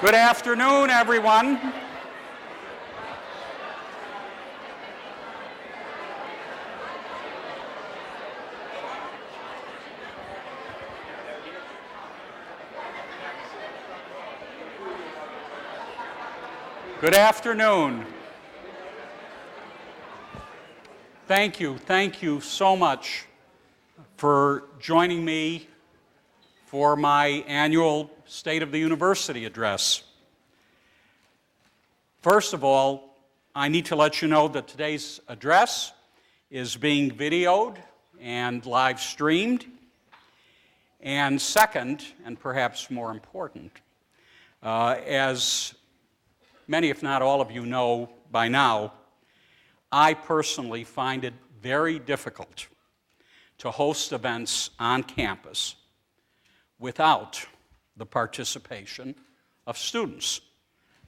Good afternoon, everyone. Good afternoon. Thank you so much for joining me for my annual State of the University address. First of all, I need to let you know that today's address is being videoed and live streamed. And second, and perhaps more important, as many, if not all of you know by now, I personally find it very difficult to host events on campus without the participation of students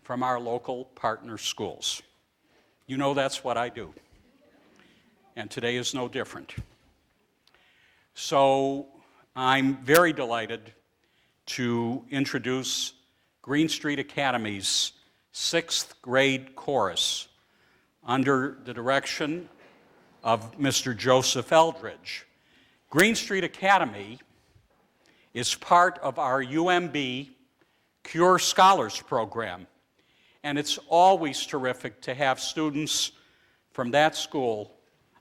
from our local partner schools. You know that's what I do, and today is no different. So I'm very delighted to introduce Green Street Academy's 6th grade chorus under the direction of Mr. Joseph Eldridge. Green Street Academy is part of our UMB Cure Scholars program, and it's always terrific to have students from that school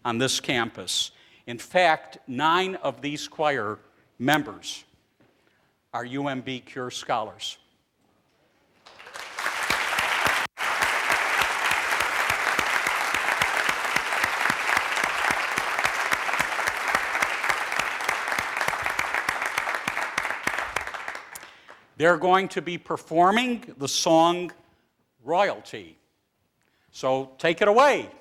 on this campus. In fact, 9 of these choir members are UMB Cure Scholars. They're going to be performing the song Royalty. So take it away.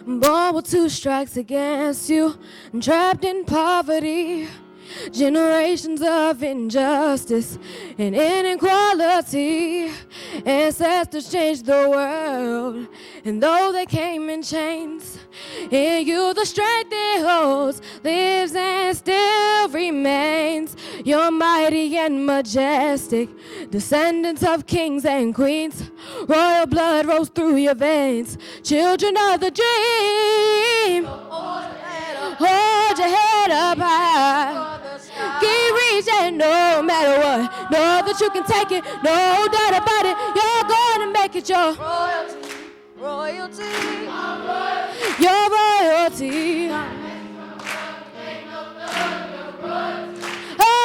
Born with 2 strikes against you, trapped in poverty, generations of injustice and inequality. Ancestors changed the world, and though they came in chains, in you the strength it holds lives and still remains. You're mighty and majestic, descendants of kings and queens. Royal blood rolls through your veins, children of the dream. Hold your head up high, keep reaching no matter what. Know that you can take it, no doubt about it. You're going to make it your royalty, your royalty. Oh,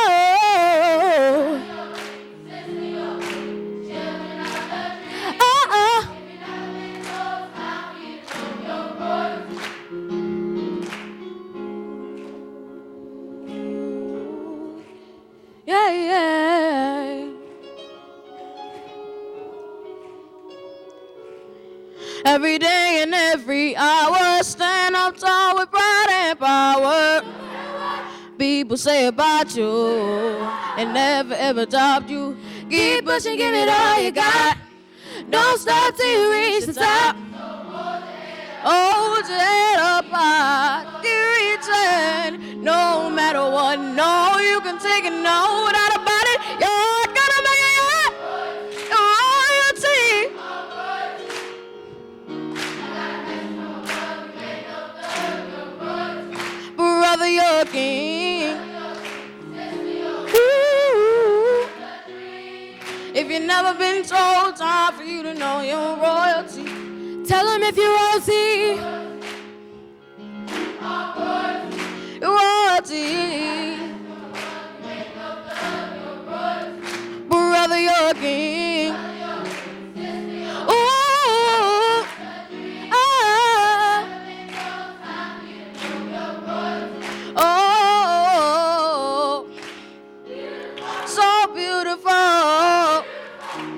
yeah. Every day and every hour, stand up tall with pride and power. People say about you and never ever doubt you. Keep pushing, give it all you got. Don't stop till you reach the top. Hold your head up high, keep reaching, no matter what. No, you can take it, no doubt about it. You're gonna make it your royalty. Brother, you're a king. Ooh. If you've never been told, time for you to know you're royalty. Tell him if you're royalty. Royalty. Father, you're a king. Ooh, ah, oh, so beautiful.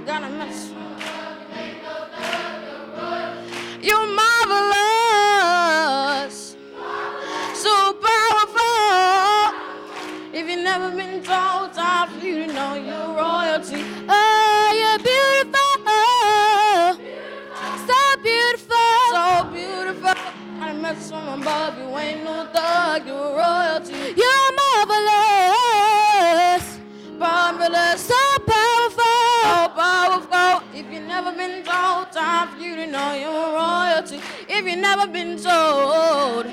Gotta miss. You're marvelous, so powerful. If you've never been told, time for you to know you're royalty. Oh, you're beautiful, so beautiful, so beautiful. I mess from above, you ain't no thug, you're royalty. You're marvelous, marvelous, so powerful, so powerful. If you've never been told, time for you to know you're royalty. If you've never been told,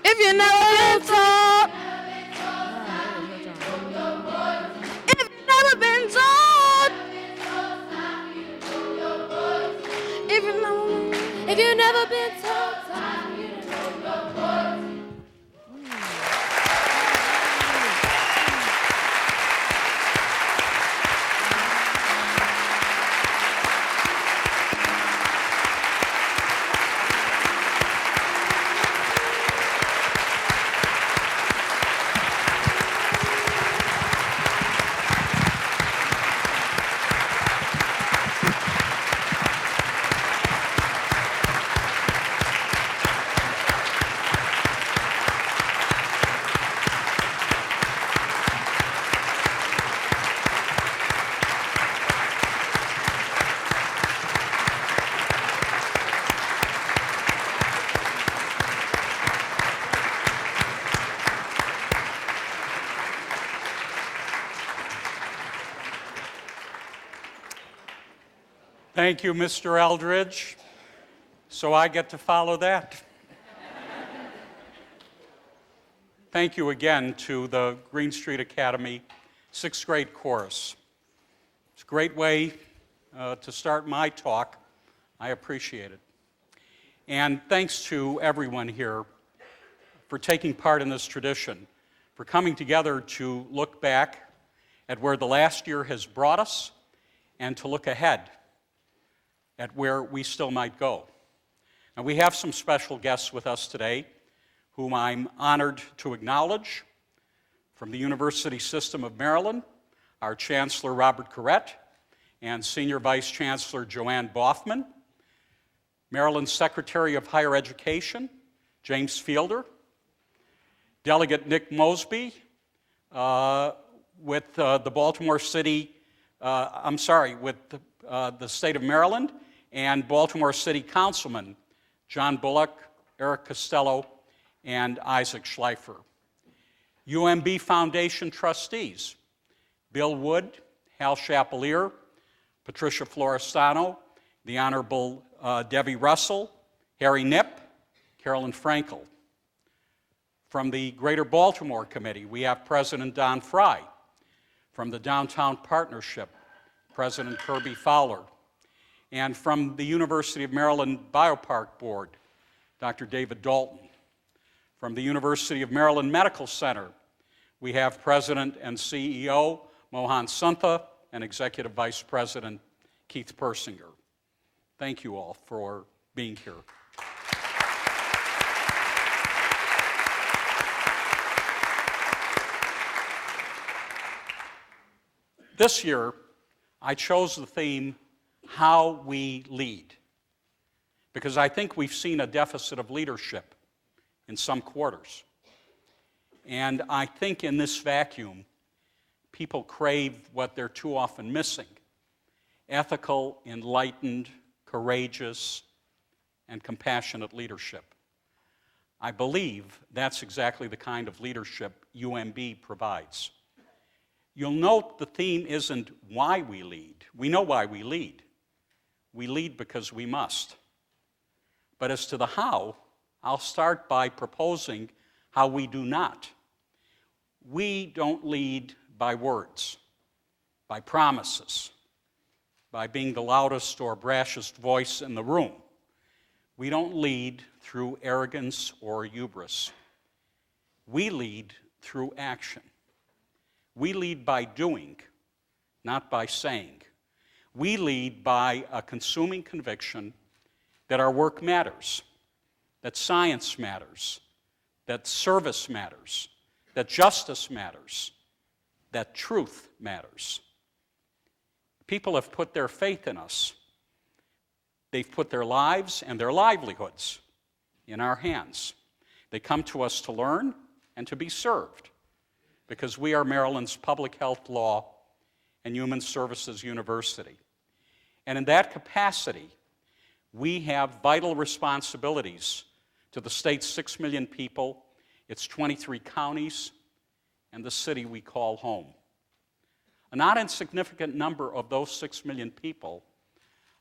if you've never been told, if you've never been told, if you've never been told, time for you to know you're royalty. Thank you, Mr. Eldridge. So I get to follow that. Thank you again to the Green Street Academy 6th grade chorus. It's a great way to start my talk. I appreciate it. And thanks to everyone here for taking part in this tradition, for coming together to look back at where the last year has brought us and to look ahead at where we still might go. Now, we have some special guests with us today whom I'm honored to acknowledge. From the University System of Maryland, our Chancellor Robert Corrett and Senior Vice Chancellor Joanne Boffman, Maryland's Secretary of Higher Education, James Fielder, Delegate Nick Mosby with the Baltimore City, with the state of Maryland, and Baltimore City Councilman John Bullock, Eric Costello, and Isaac Schleifer. UMB Foundation trustees, Bill Wood, Hal Chapelier, Patricia Florestano, the Honorable Debbie Russell, Harry Knipp, Carolyn Frankel. From the Greater Baltimore Committee, we have President Don Fry. From the Downtown Partnership, President Kirby Fowler. And from the University of Maryland Biopark Board, Dr. David Dalton. From the University of Maryland Medical Center, we have President and CEO Mohan Santha and Executive Vice President Keith Persinger. Thank you all for being here. This year, I chose the theme, How We Lead, because I think we've seen a deficit of leadership in some quarters. And I think in this vacuum, people crave what they're too often missing: ethical, enlightened, courageous, and compassionate leadership. I believe that's exactly the kind of leadership UMB provides. You'll note the theme isn't why we lead. We know why we lead. We lead because we must. But as to the how, I'll start by proposing how we do not. We don't lead by words, by promises, by being the loudest or brashest voice in the room. We don't lead through arrogance or hubris. We lead through action. We lead by doing, not by saying. We lead by a consuming conviction that our work matters, that science matters, that service matters, that justice matters, that truth matters. People have put their faith in us. They've put their lives and their livelihoods in our hands. They come to us to learn and to be served because we are Maryland's public health law and human services university. And in that capacity, we have vital responsibilities to the state's 6 million people, its 23 counties, and the city we call home. A not insignificant number of those 6 million people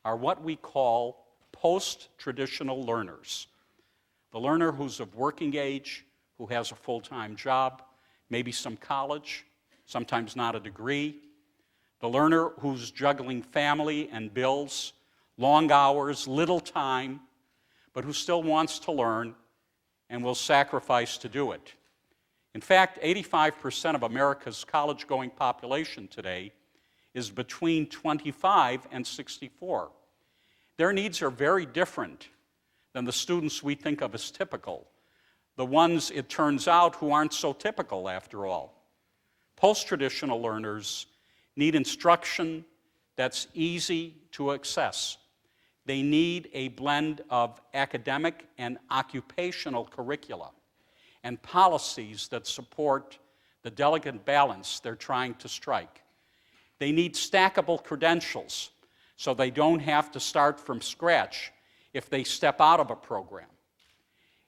are what we call post-traditional learners. The learner who's of working age, who has a full-time job, maybe some college, sometimes not a degree. The learner who's juggling family and bills, long hours, little time, but who still wants to learn and will sacrifice to do it. In fact, 85% of America's college-going population today is between 25 and 64. Their needs are very different than the students we think of as typical, the ones, it turns out, who aren't so typical after all. Post-traditional learners need instruction that's easy to access. They need a blend of academic and occupational curricula and policies that support the delicate balance they're trying to strike. They need stackable credentials so they don't have to start from scratch if they step out of a program.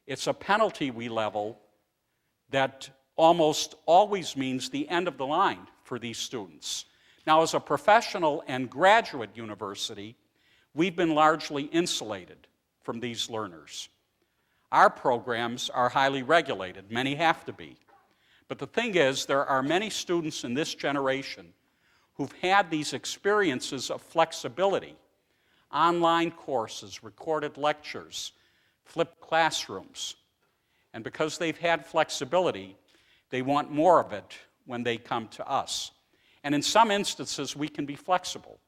It's a penalty we level that almost always means the end of the line for these students. Now, as a professional and graduate university, we've been largely insulated from these learners. Our programs are highly regulated. Many have to be. But the thing is, there are many students in this generation who've had these experiences of flexibility, online courses, recorded lectures, flipped classrooms. And because they've had flexibility, they want more of it when they come to us. And in some instances, we can be flexible.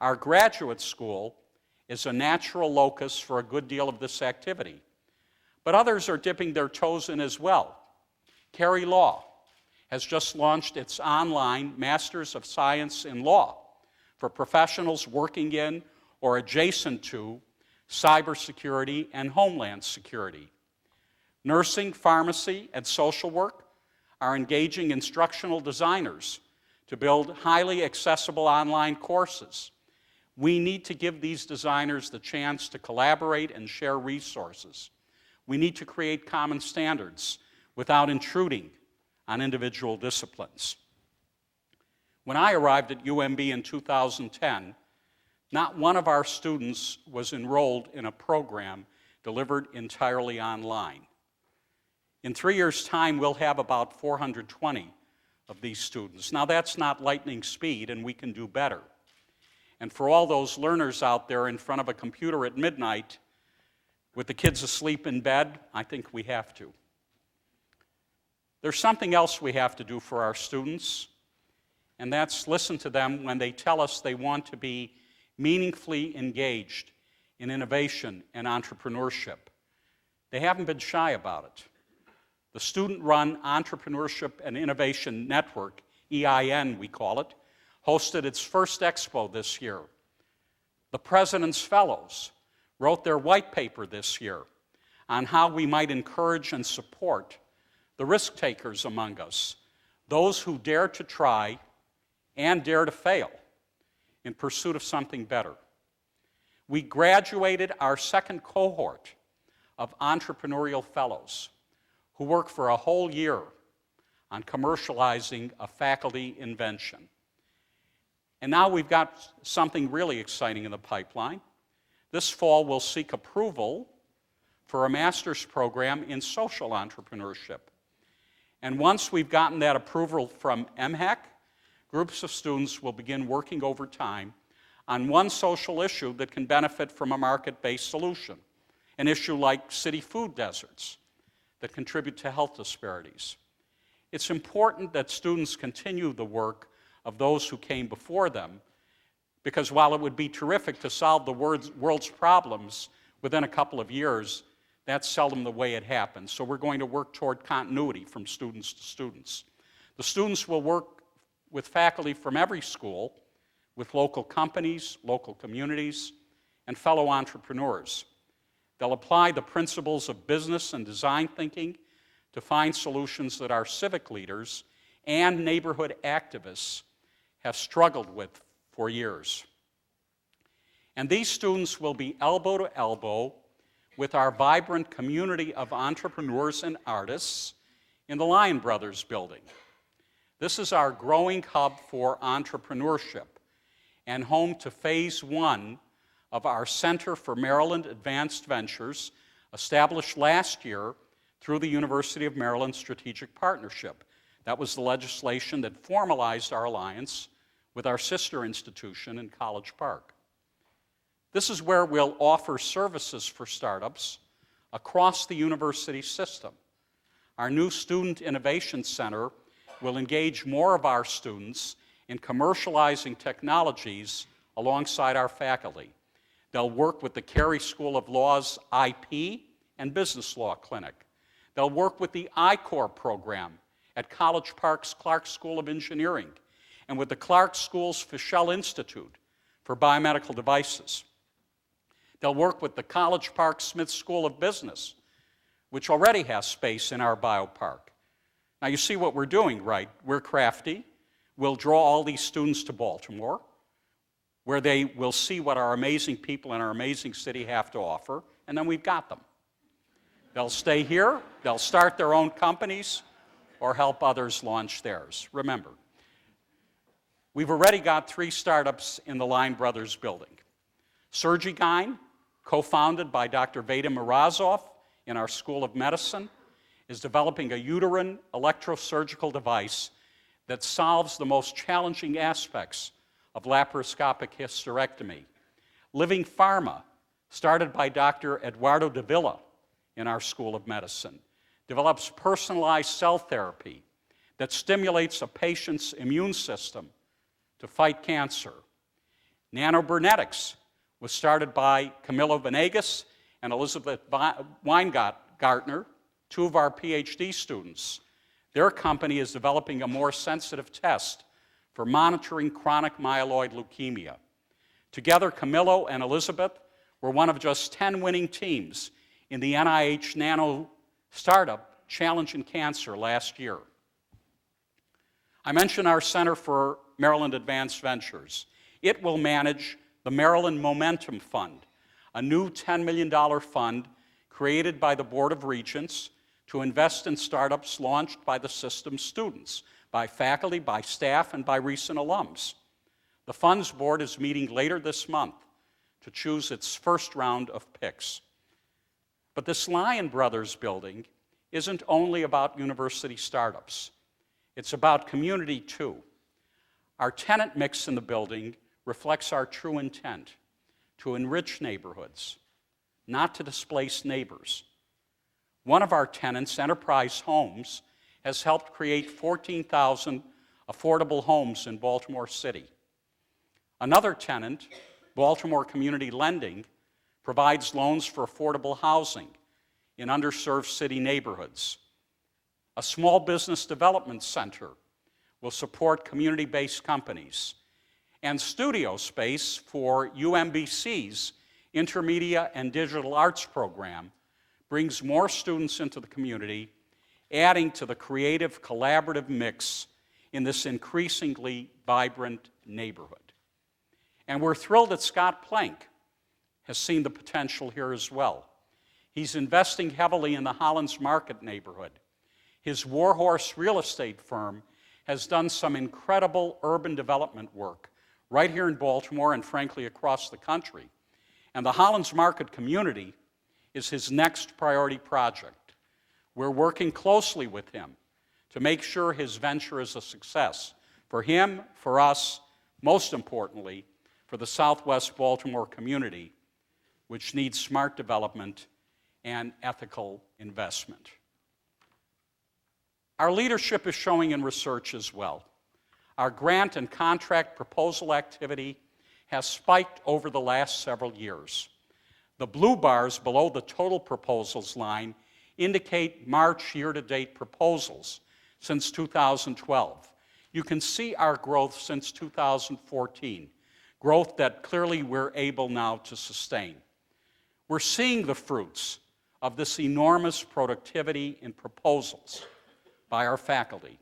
Our graduate school is a natural locus for a good deal of this activity. But others are dipping their toes in as well. Cary Law has just launched its online Masters of Science in Law for professionals working in or adjacent to cybersecurity and homeland security. Nursing, pharmacy, and social work are engaging instructional designers to build highly accessible online courses. We need to give these designers the chance to collaborate and share resources. We need to create common standards without intruding on individual disciplines. When I arrived at UMB in 2010, not one of our students was enrolled in a program delivered entirely online. In 3 years' time, we'll have about 420 of these students. Now, that's not lightning speed, and we can do better. And for all those learners out there in front of a computer at midnight with the kids asleep in bed, I think we have to. There's something else we have to do for our students, and that's listen to them when they tell us they want to be meaningfully engaged in innovation and entrepreneurship. They haven't been shy about it. The Student-Run Entrepreneurship and Innovation Network, EIN we call it, hosted its first expo this year. The President's Fellows wrote their white paper this year on how we might encourage and support the risk takers among us, those who dare to try and dare to fail in pursuit of something better. We graduated our second cohort of entrepreneurial fellows who work for a whole year on commercializing a faculty invention. And now we've got something really exciting in the pipeline. This fall, we'll seek approval for a master's program in social entrepreneurship. And once we've gotten that approval from MHEC, groups of students will begin working over time on one social issue that can benefit from a market-based solution, an issue like city food deserts that contribute to health disparities. it's important that students continue the work of those who came before them, because while it would be terrific to solve the world's problems within a couple of years, that's seldom the way it happens. So we're going to work toward continuity from students to students. The students will work with faculty from every school, with local companies, local communities, and fellow entrepreneurs. They'll apply the principles of business and design thinking to find solutions that our civic leaders and neighborhood activists have struggled with for years. And these students will be elbow to elbow with our vibrant community of entrepreneurs and artists in the Lion Brothers building. This is our growing hub for entrepreneurship and home to phase 1 of our Center for Maryland Advanced Ventures, established last year through the University of Maryland Strategic Partnership. That was the legislation that formalized our alliance with our sister institution in College Park. This is where we'll offer services for startups across the university system. Our new Student Innovation Center will engage more of our students in commercializing technologies alongside our faculty. They'll work with the Carey School of Law's IP and Business Law Clinic. They'll work with the I-Corps program at College Park's Clark School of Engineering and with the Clark School's Fischel Institute for Biomedical Devices. They'll work with the College Park Smith School of Business, which already has space in our biopark. Now you see what we're doing, right? We're crafty. We'll draw all these students to Baltimore, where they will see what our amazing people in our amazing city have to offer, and then we've got them. They'll stay here, they'll start their own companies, or help others launch theirs. Remember, we've already got 3 startups in the Lion Brothers building. Surgigyne, co-founded by Dr. Vadim Morozov in our School of Medicine, is developing a uterine electrosurgical device that solves the most challenging aspects of laparoscopic hysterectomy. Living Pharma, started by Dr. Eduardo Davila in our School of Medicine, develops personalized cell therapy that stimulates a patient's immune system to fight cancer. Nanoburnetics was started by Camilo Venegas and Elizabeth Weingartner, 2 of our PhD students. Their company is developing a more sensitive test for monitoring chronic myeloid leukemia. Together, Camilo and Elizabeth were one of just 10 winning teams in the NIH Nano Startup Challenge in Cancer last year. I mentioned our Center for Maryland Advanced Ventures. It will manage the Maryland Momentum Fund, a new $10 million fund created by the Board of Regents to invest in startups launched by the system's students, by faculty, by staff, and by recent alums. The fund's board is meeting later this month to choose its first round of picks. But this Lion Brothers building isn't only about university startups. It's about community, too. Our tenant mix in the building reflects our true intent: to enrich neighborhoods, not to displace neighbors. One of our tenants, Enterprise Homes, has helped create 14,000 affordable homes in Baltimore City. Another tenant, Baltimore Community Lending, provides loans for affordable housing in underserved city neighborhoods. A small business development center will support community-based companies. And studio space for UMBC's Intermedia and Digital Arts program brings more students into the community, adding to the creative, collaborative mix in this increasingly vibrant neighborhood. And we're thrilled that Scott Plank has seen the potential here as well. He's investing heavily in the Hollands Market neighborhood. His Warhorse real estate firm has done some incredible urban development work right here in Baltimore and frankly across the country. And the Hollands Market community is his next priority project. We're working closely with him to make sure his venture is a success for him, for us, most importantly, for the Southwest Baltimore community, which needs smart development and ethical investment. Our leadership is showing in research as well. Our grant and contract proposal activity has spiked over the last several years. The blue bars below the total proposals line indicate March year-to-date proposals since 2012. You can see our growth since 2014, growth that clearly we're able now to sustain. We're seeing the fruits of this enormous productivity in proposals by our faculty.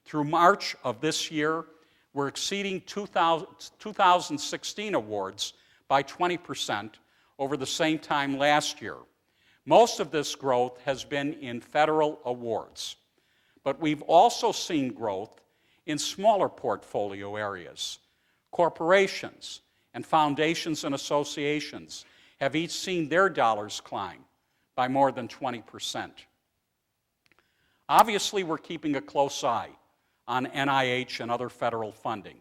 Through March of this year, we're exceeding 2016 awards by 20% over the same time last year. Most of this growth has been in federal awards, but we've also seen growth in smaller portfolio areas. Corporations and foundations and associations have each seen their dollars climb by more than 20%. Obviously, we're keeping a close eye on NIH and other federal funding,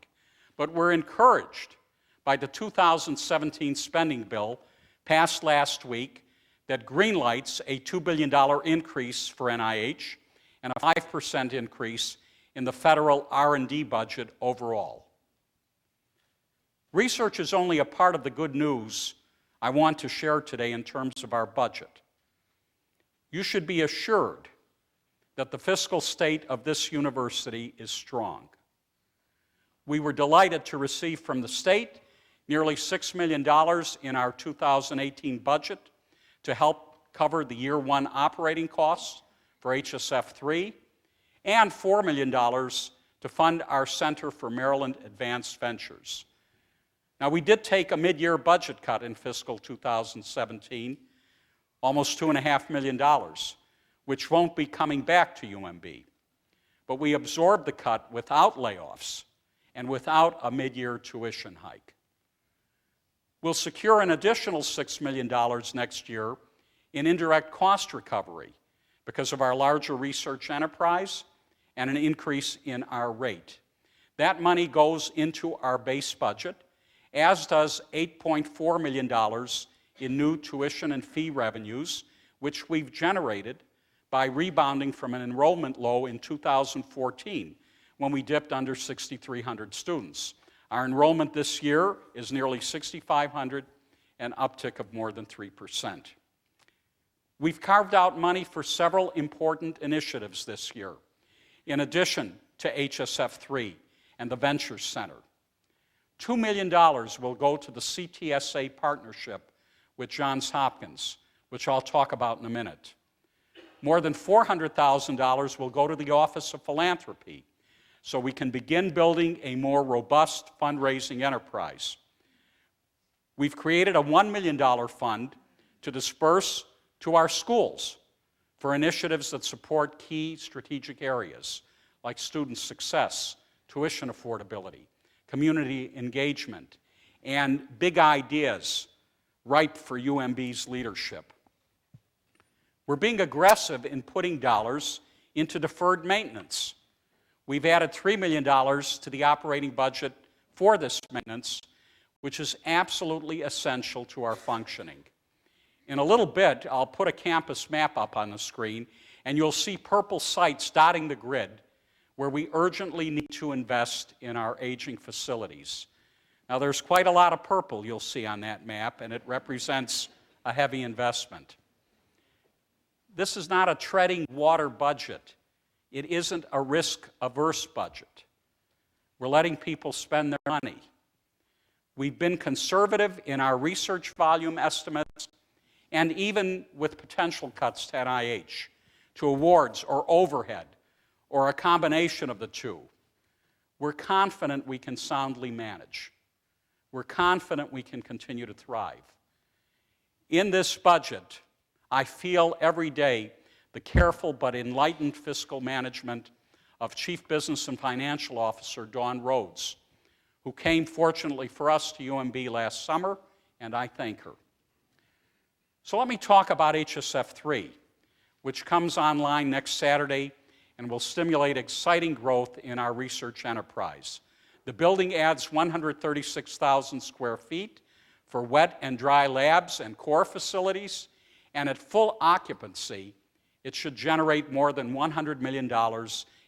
but we're encouraged by the 2017 spending bill passed last week that greenlights a $2 billion increase for NIH and a 5% increase in the federal R&D budget overall. Research is only a part of the good news I want to share today in terms of our budget. You should be assured that the fiscal state of this university is strong. We were delighted to receive from the state nearly $6 million in our 2018 budget to help cover the year one operating costs for HSF3 and $4 million to fund our Center for Maryland Advanced Ventures. Now, we did take a mid-year budget cut in fiscal 2017, almost $2.5 million, which won't be coming back to UMB. But we absorbed the cut without layoffs and without a mid-year tuition hike. We'll secure an additional $6 million next year in indirect cost recovery because of our larger research enterprise and an increase in our rate. That money goes into our base budget, as does $8.4 million in new tuition and fee revenues, which we've generated by rebounding from an enrollment low in 2014 when we dipped under 6,300 students. Our enrollment this year is nearly 6,500, an uptick of more than 3%. We've carved out money for several important initiatives this year, in addition to HSF3 and the Ventures Center. $2 million will go to the CTSA partnership with Johns Hopkins, which I'll talk about in a minute. More than $400,000 will go to the Office of Philanthropy, so we can begin building a more robust fundraising enterprise. We've created a $1 million fund to disperse to our schools for initiatives that support key strategic areas like student success, tuition affordability, community engagement, and big ideas ripe for UMB's leadership. We're being aggressive in putting dollars into deferred maintenance. We've added $3 million to the operating budget for this maintenance, which is absolutely essential to our functioning. In a little bit, I'll put a campus map up on the screen, and you'll see purple sites dotting the grid where we urgently need to invest in our aging facilities. Now, there's quite a lot of purple you'll see on that map, and it represents a heavy investment. This is not a treading water budget. It isn't a risk-averse budget. We're letting people spend their money. We've been conservative in our research volume estimates and even with potential cuts to NIH, to awards or overhead, or a combination of the two. We're confident we can soundly manage. We're confident we can continue to thrive. In this budget, I feel every day the careful but enlightened fiscal management of Chief Business and Financial Officer Dawn Rhodes, who came, fortunately for us, to UMB last summer, and I thank her. So let me talk about HSF3, which comes online next Saturday and will stimulate exciting growth in our research enterprise. The building adds 136,000 square feet for wet and dry labs and core facilities, and at full occupancy, It should generate more than $100 million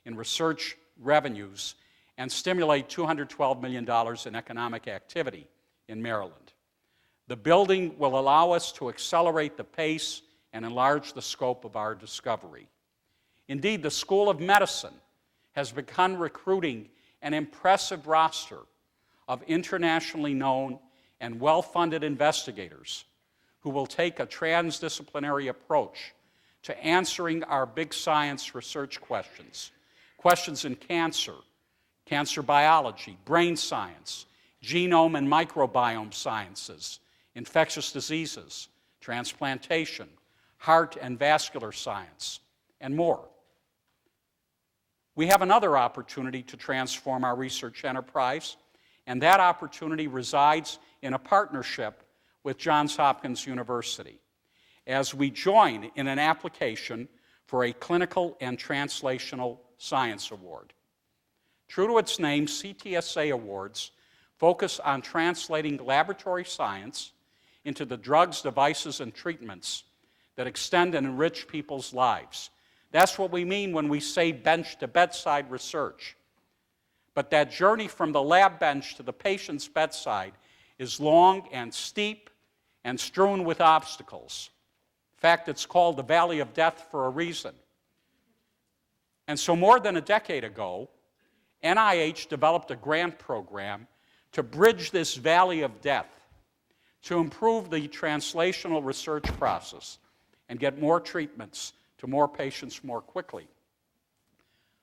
in research revenues and stimulate $212 million in economic activity in Maryland. The building will allow us to accelerate the pace and enlarge the scope of our discovery. Indeed, the School of Medicine has begun recruiting an impressive roster of internationally known and well-funded investigators who will take a transdisciplinary approach to answering our big science research questions, questions in cancer, cancer biology, brain science, genome and microbiome sciences, infectious diseases, transplantation, heart and vascular science, and more. We have another opportunity to transform our research enterprise, and that opportunity resides in a partnership with Johns Hopkins University as we join in an application for a Clinical and Translational Science Award. True to its name, CTSA awards focus on translating laboratory science into the drugs, devices, and treatments that extend and enrich people's lives. That's what we mean when we say bench-to-bedside research. But that journey from the lab bench to the patient's bedside is long and steep and strewn with obstacles. In fact, it's called the Valley of Death for a reason. And so more than a decade ago, NIH developed a grant program to bridge this valley of death, to improve the translational research process and get more treatments to more patients more quickly.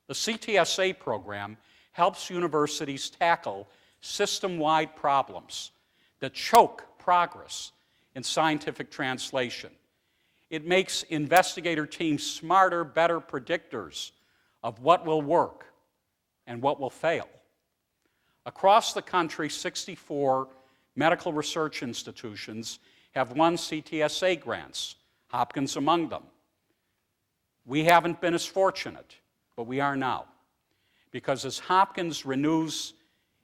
The CTSA program helps universities tackle system-wide problems that choke progress in scientific translation. It makes investigator teams smarter, better predictors of what will work and what will fail. Across the country, 64 medical research institutions have won CTSA grants, Hopkins among them. We haven't been as fortunate, but we are now. Because as Hopkins renews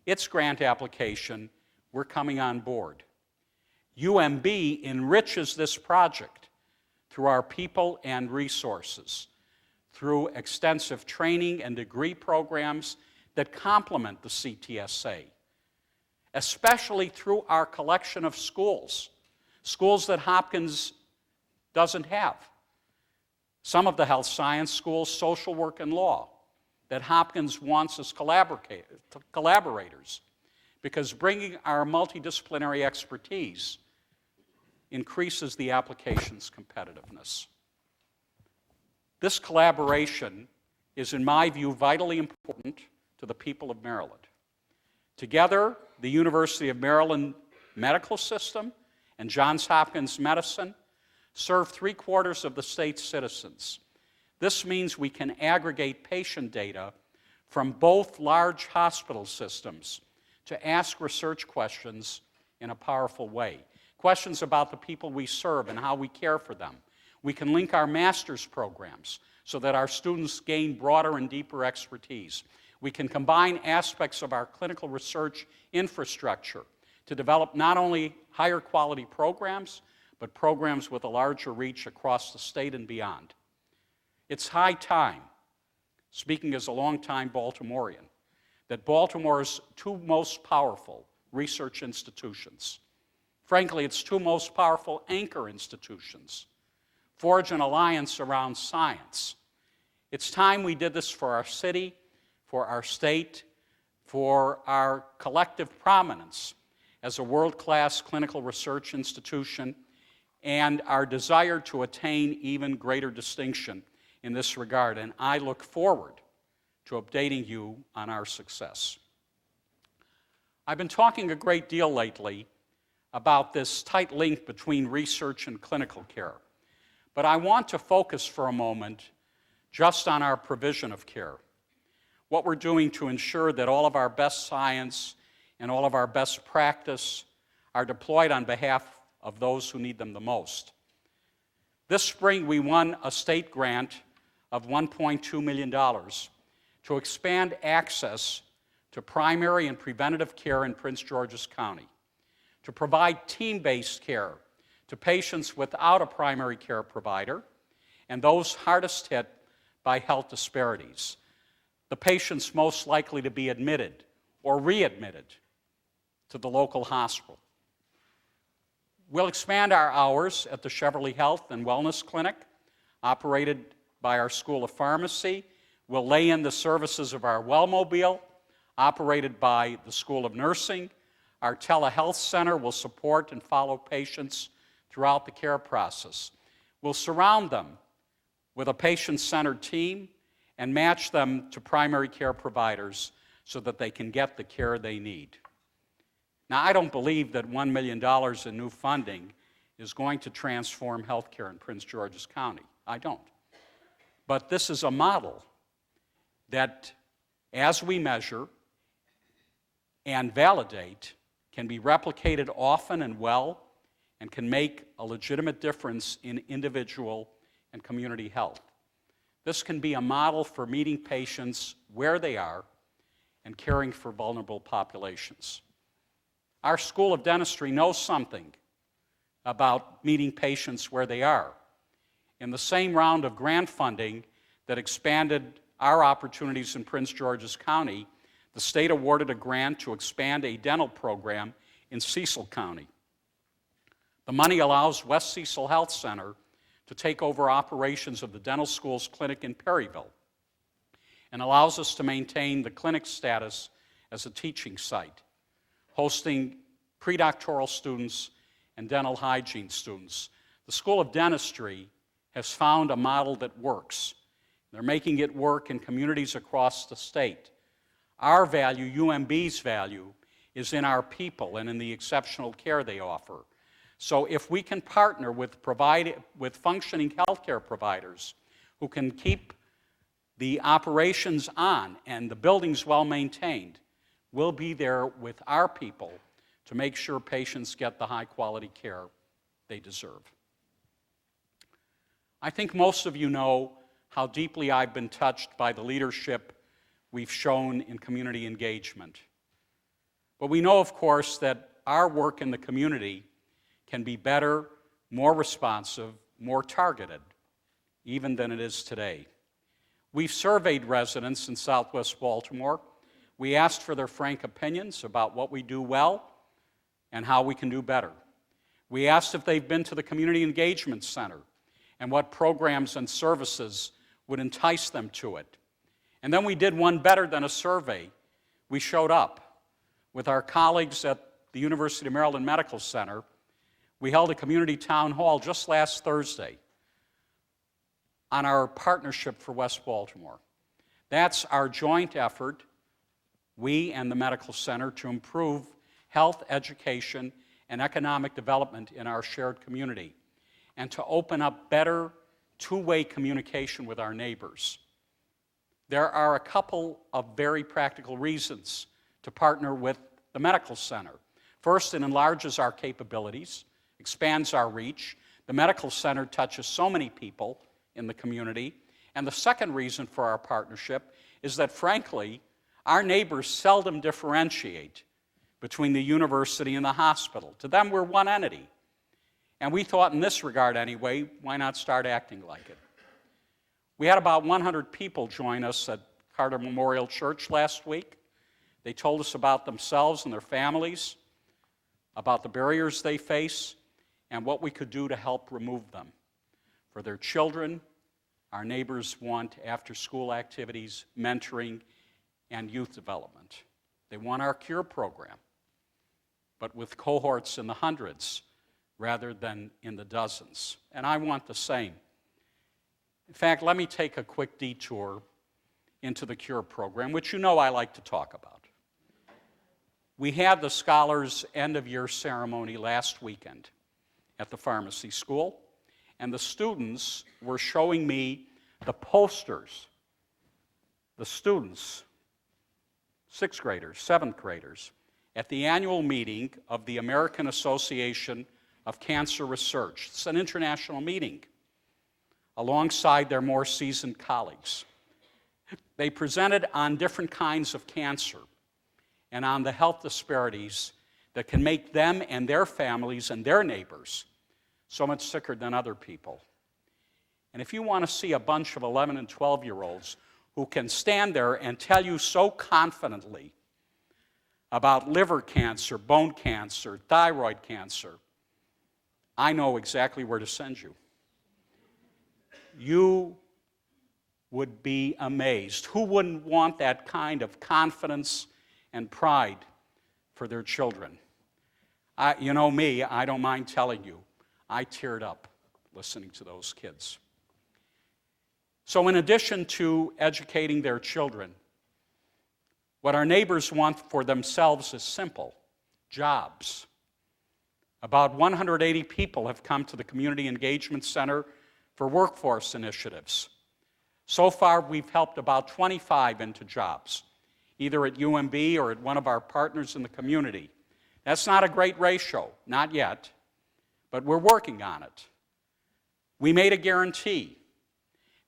its grant application, we're coming on board. UMB enriches this project through our people and resources, through extensive training and degree programs that complement the CTSA, especially through our collection of schools, schools that Hopkins doesn't have. Some of the health science schools, social work and law, that Hopkins wants as collaborators, because bringing our multidisciplinary expertise increases the application's competitiveness. This collaboration is, in my view, vitally important to the people of Maryland. Together, the University of Maryland Medical System and Johns Hopkins Medicine serve 3/4 of the state's citizens. This means we can aggregate patient data from both large hospital systems to ask research questions in a powerful way. Questions about the people we serve and how we care for them. We can link our master's programs so that our students gain broader and deeper expertise. We can combine aspects of our clinical research infrastructure to develop not only higher quality programs, but programs with a larger reach across the state and beyond. It's high time, speaking as a longtime Baltimorean, that Baltimore's two most powerful research institutions, frankly, its two most powerful anchor institutions, forge an alliance around science. It's time we did this for our city, for our state, for our collective prominence as a world-class clinical research institution, and our desire to attain even greater distinction in this regard. And I look forward to updating you on our success. I've been talking a great deal lately about this tight link between research and clinical care, but I want to focus for a moment just on our provision of care, what we're doing to ensure that all of our best science and all of our best practice are deployed on behalf of those who need them the most. This spring, we won a state grant of $1.2 million to expand access to primary and preventative care in Prince George's County, to provide team-based care to patients without a primary care provider, and those hardest hit by health disparities, the patients most likely to be admitted or readmitted to the local hospital. We'll expand our hours at the Cheverly Health and Wellness Clinic, operated by our School of Pharmacy. We'll lay in the services of our Wellmobile, operated by the School of Nursing. Our telehealth center will support and follow patients throughout the care process. We'll surround them with a patient-centered team and match them to primary care providers so that they can get the care they need. Now, I don't believe that $1 million in new funding is going to transform healthcare in Prince George's County. I don't. But this is a model that, as we measure and validate, can be replicated often and well, and can make a legitimate difference in individual and community health. This can be a model for meeting patients where they are and caring for vulnerable populations. Our School of Dentistry knows something about meeting patients where they are. In the same round of grant funding that expanded our opportunities in Prince George's County, the state awarded a grant to expand a dental program in Cecil County. The money allows West Cecil Health Center to take over operations of the dental school's clinic in Perryville and allows us to maintain the clinic's status as a teaching site, hosting predoctoral students and dental hygiene students. The School of Dentistry has found a model that works. They're making it work in communities across the state. Our value, UMB's value, is in our people and in the exceptional care they offer. So if we can partner with functioning healthcare providers who can keep the operations on and the buildings well maintained, we'll be there with our people to make sure patients get the high quality care they deserve. I think most of you know how deeply I've been touched by the leadership we've shown in community engagement. But we know, of course, that our work in the community can be better, more responsive, more targeted, even than it is today. We've surveyed residents in Southwest Baltimore. We asked for their frank opinions about what we do well and how we can do better. We asked if they've been to the Community Engagement Center and what programs and services would entice them to it. And then we did one better than a survey. We showed up with our colleagues at the University of Maryland Medical Center. We held a community town hall just last Thursday on our partnership for West Baltimore. That's our joint effort, we and the medical center, to improve health, education, and economic development in our shared community, and to open up better two-way communication with our neighbors. There are a couple of very practical reasons to partner with the medical center. First, it enlarges our capabilities, expands our reach. The medical center touches so many people in the community. And the second reason for our partnership is that, frankly, our neighbors seldom differentiate between the university and the hospital. To them, we're one entity. And we thought, in this regard anyway, why not start acting like it? We had about 100 people join us at Carter Memorial Church last week. They told us about themselves and their families, about the barriers they face, and what we could do to help remove them. For their children, our neighbors want after-school activities, mentoring, and youth development. They want our CURE program, but with cohorts in the hundreds rather than in the dozens. And I want the same. In fact, let me take a quick detour into the CURE program, which you know I like to talk about. We had the scholars' end-of-year ceremony last weekend at the pharmacy school, and the students were showing me the posters. The students, 6th graders, 7th graders, at the annual meeting of the American Association of Cancer Research. It's an international meeting, alongside their more seasoned colleagues. They presented on different kinds of cancer and on the health disparities that can make them and their families and their neighbors so much sicker than other people. And if you want to see a bunch of 11 and 12-year-olds who can stand there and tell you so confidently about liver cancer, bone cancer, thyroid cancer, I know exactly where to send you. You would be amazed. Who wouldn't want that kind of confidence and pride for their children? You know me, I don't mind telling you, I teared up listening to those kids. So in addition to educating their children, what our neighbors want for themselves is simple: jobs. About 180 people have come to the Community Engagement Center for workforce initiatives. So far, we've helped about 25 into jobs, either at UMB or at one of our partners in the community. That's not a great ratio, not yet, but we're working on it. We made a guarantee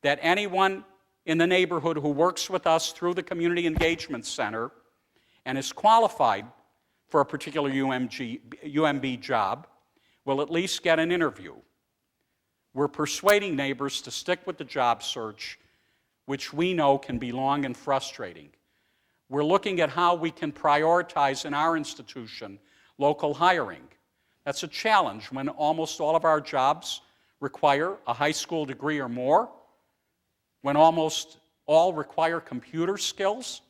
that anyone in the neighborhood who works with us through the Community Engagement Center and is qualified for a particular UMB job will at least get an interview. We're persuading neighbors to stick with the job search, which we know can be long and frustrating. We're looking at how we can prioritize in our institution local hiring. That's a challenge when almost all of our jobs require a high school degree or more, when almost all require computer skills,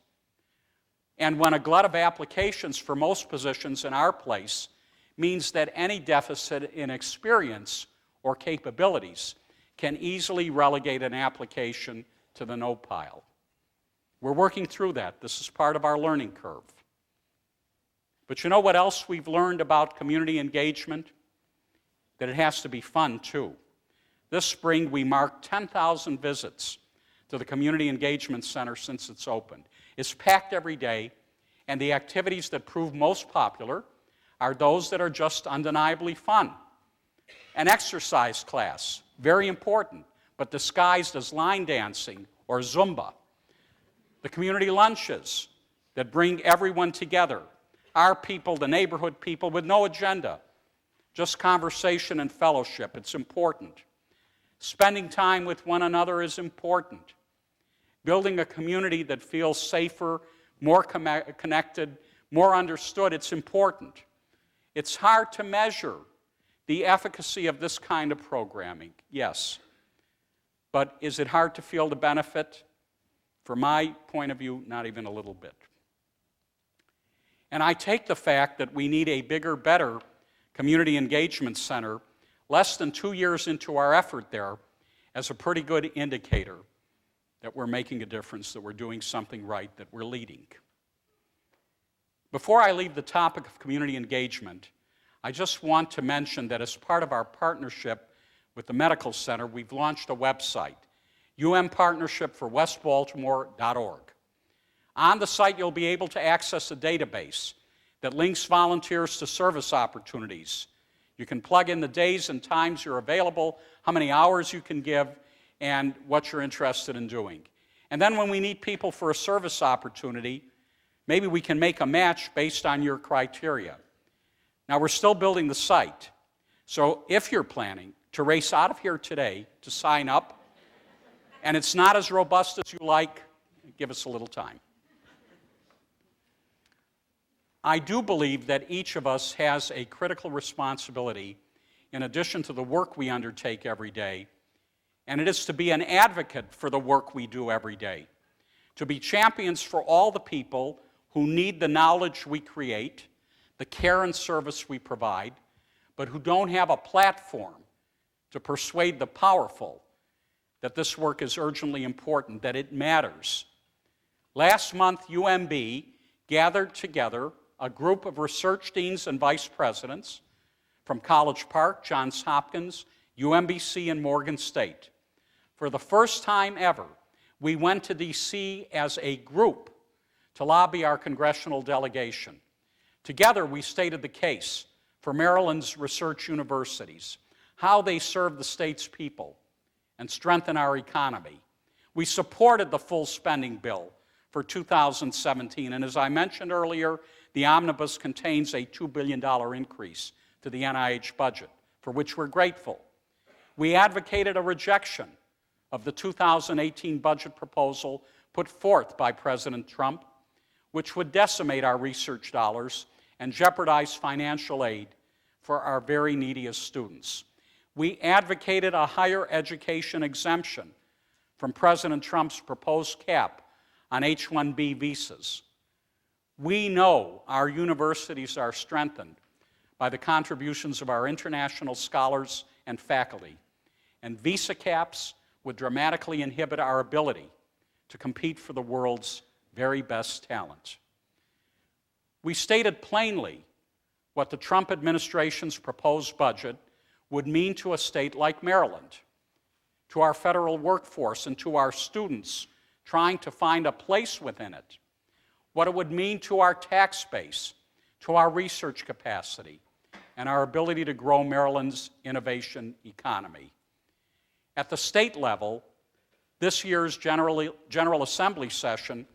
and when a glut of applications for most positions in our place means that any deficit in experience or capabilities can easily relegate an application to the no pile. We're working through that. This is part of our learning curve. But you know what else we've learned about community engagement? That it has to be fun, too. This spring, we marked 10,000 visits to the Community Engagement Center since it's opened. It's packed every day, and the activities that prove most popular are those that are just undeniably fun. An exercise class, very important, but disguised as line dancing or Zumba. The community lunches that bring everyone together. Our people, the neighborhood people, with no agenda, just conversation and fellowship. It's important. Spending time with one another is important. Building a community that feels safer, more connected, more understood, it's important. It's hard to measure the efficacy of this kind of programming, yes. But is it hard to feel the benefit? From my point of view, not even a little bit. And I take the fact that we need a bigger, better community engagement center less than 2 years into our effort there as a pretty good indicator that we're making a difference, that we're doing something right, that we're leading. Before I leave the topic of community engagement, I just want to mention that as part of our partnership with the Medical Center, we've launched a website, umpartnershipforwestbaltimore.org. On the site, you'll be able to access a database that links volunteers to service opportunities. You can plug in the days and times you're available, how many hours you can give, and what you're interested in doing. And then when we need people for a service opportunity, maybe we can make a match based on your criteria. Now, we're still building the site, so if you're planning to race out of here today to sign up, and it's not as robust as you like, give us a little time. I do believe that each of us has a critical responsibility in addition to the work we undertake every day, and it is to be an advocate for the work we do every day, to be champions for all the people who need the knowledge we create, the care and service we provide, but who don't have a platform to persuade the powerful that this work is urgently important, that it matters. Last month, UMB gathered together a group of research deans and vice presidents from College Park, Johns Hopkins, UMBC, and Morgan State. For the first time ever, we went to D.C. as a group to lobby our congressional delegation. Together, we stated the case for Maryland's research universities, how they serve the state's people and strengthen our economy. We supported the full spending bill for 2017, and as I mentioned earlier, the omnibus contains a $2 billion increase to the NIH budget, for which we're grateful. We advocated a rejection of the 2018 budget proposal put forth by President Trump, which would decimate our research dollars and jeopardize financial aid for our very neediest students. We advocated a higher education exemption from President Trump's proposed cap on H-1B visas. We know our universities are strengthened by the contributions of our international scholars and faculty, and visa caps would dramatically inhibit our ability to compete for the world's very best talent. We stated plainly what the Trump administration's proposed budget would mean to a state like Maryland, to our federal workforce, and to our students trying to find a place within it, what it would mean to our tax base, to our research capacity, and our ability to grow Maryland's innovation economy. At the state level, this year's General Assembly session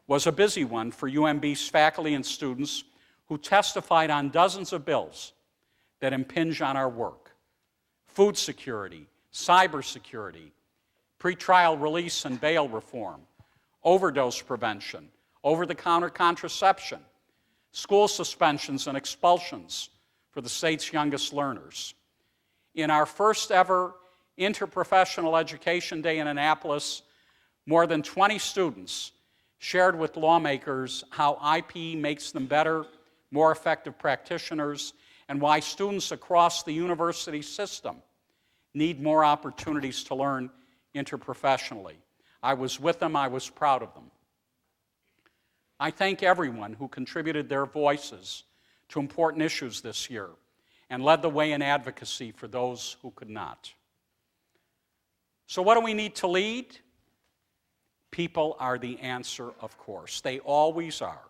was a busy one for UMB's faculty and students who testified on dozens of bills that impinge on our work: food security, cybersecurity, pretrial release and bail reform, overdose prevention, over-the-counter contraception, school suspensions and expulsions for the state's youngest learners. In our first ever Interprofessional Education Day in Annapolis, more than 20 students shared with lawmakers how IPE makes them better, more effective practitioners, and why students across the university system need more opportunities to learn interprofessionally. I was with them, I was proud of them. I thank everyone who contributed their voices to important issues this year and led the way in advocacy for those who could not. So what do we need to lead? People are the answer, of course. They always are.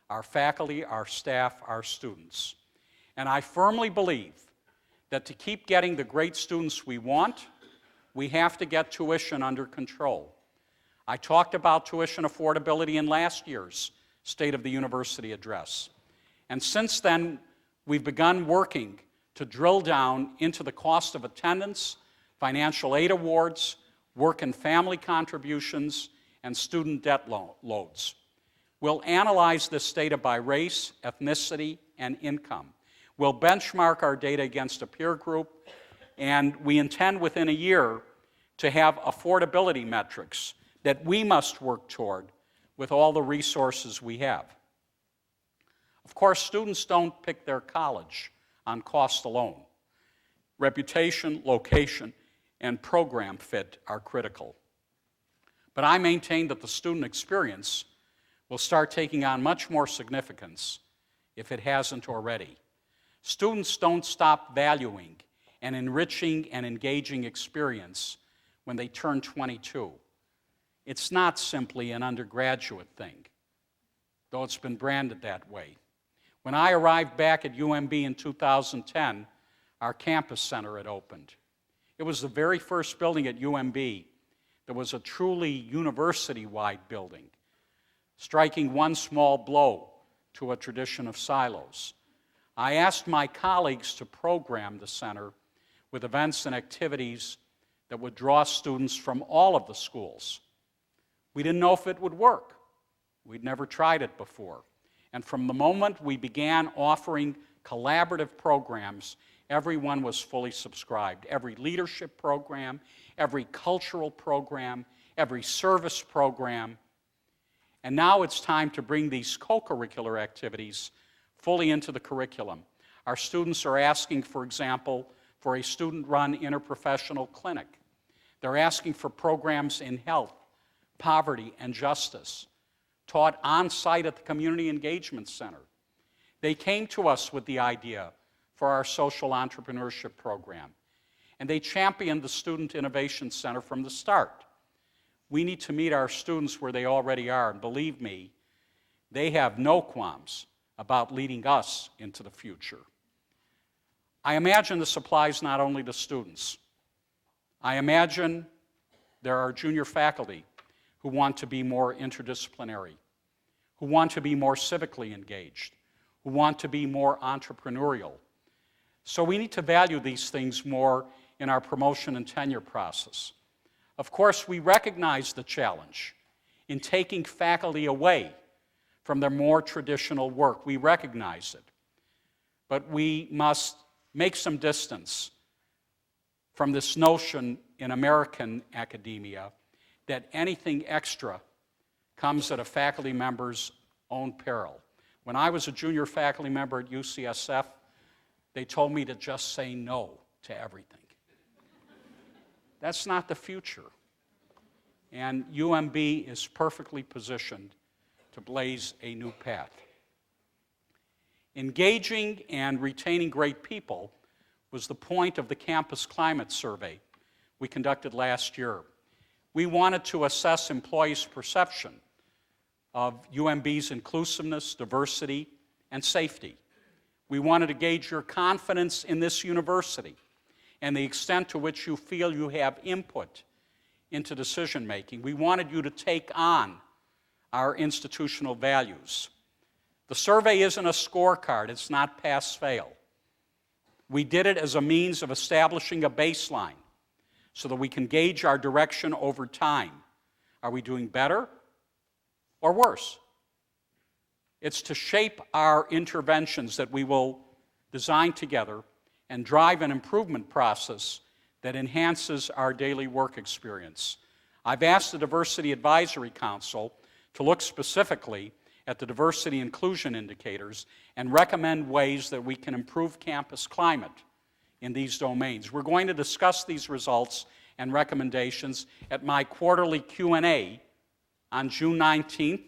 Our faculty, our staff, our students. And I firmly believe that to keep getting the great students we want, we have to get tuition under control. I talked about tuition affordability in last year's State of the University address. And since then, we've begun working to drill down into the cost of attendance, financial aid awards, work and family contributions, and student debt loads. We'll analyze this data by race, ethnicity, and income. We'll benchmark our data against a peer group, and we intend within a year to have affordability metrics that we must work toward with all the resources we have. Of course, students don't pick their college on cost alone. Reputation, location, and program fit are critical. But I maintain that the student experience will start taking on much more significance if it hasn't already. Students don't stop valuing an enriching and engaging experience when they turn 22. It's not simply an undergraduate thing, though it's been branded that way. When I arrived back at UMB in 2010, our campus center had opened. It was the very first building at UMB that was a truly university-wide building, striking one small blow to a tradition of silos. I asked my colleagues to program the center with events and activities that would draw students from all of the schools. We didn't know if it would work. We'd never tried it before. And from the moment we began offering collaborative programs, everyone was fully subscribed. Every leadership program, every cultural program, every service program. And now it's time to bring these co-curricular activities fully into the curriculum. Our students are asking, for example, for a student-run interprofessional clinic. They're asking for programs in health, poverty, and justice, taught on-site at the Community Engagement Center. They came to us with the idea for our social entrepreneurship program, and they championed the Student Innovation Center from the start. We need to meet our students where they already are, and believe me, they have no qualms about leading us into the future. I imagine this applies not only to students. I imagine there are junior faculty who want to be more interdisciplinary, who want to be more civically engaged, who want to be more entrepreneurial. So we need to value these things more in our promotion and tenure process. Of course, we recognize the challenge in taking faculty away from their more traditional work. We recognize it. But we must make some distance from this notion in American academia that anything extra comes at a faculty member's own peril. When I was a junior faculty member at UCSF, they told me to just say no to everything. That's not the future. And UMB is perfectly positioned to blaze a new path. Engaging and retaining great people was the point of the campus climate survey we conducted last year. We wanted to assess employees' perception of UMB's inclusiveness, diversity, and safety. We wanted to gauge your confidence in this university and the extent to which you feel you have input into decision-making. We wanted you to take on our institutional values. The survey isn't a scorecard. It's not pass-fail. We did it as a means of establishing a baseline so that we can gauge our direction over time. Are we doing better or worse? It's to shape our interventions that we will design together and drive an improvement process that enhances our daily work experience. I've asked the Diversity Advisory Council to look specifically at the diversity inclusion indicators and recommend ways that we can improve campus climate in these domains. We're going to discuss these results and recommendations at my quarterly Q&A on June 19th,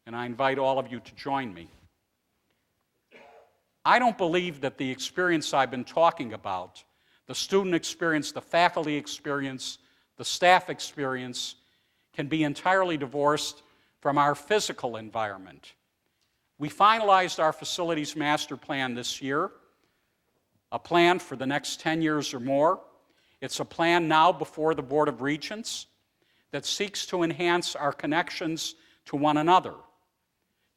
and I invite all of you to join me. I don't believe that the experience I've been talking about, the student experience, the faculty experience, the staff experience, can be entirely divorced from our physical environment. We finalized our facilities master plan this year, a plan for the next 10 years or more. It's a plan now before the Board of Regents that seeks to enhance our connections to one another,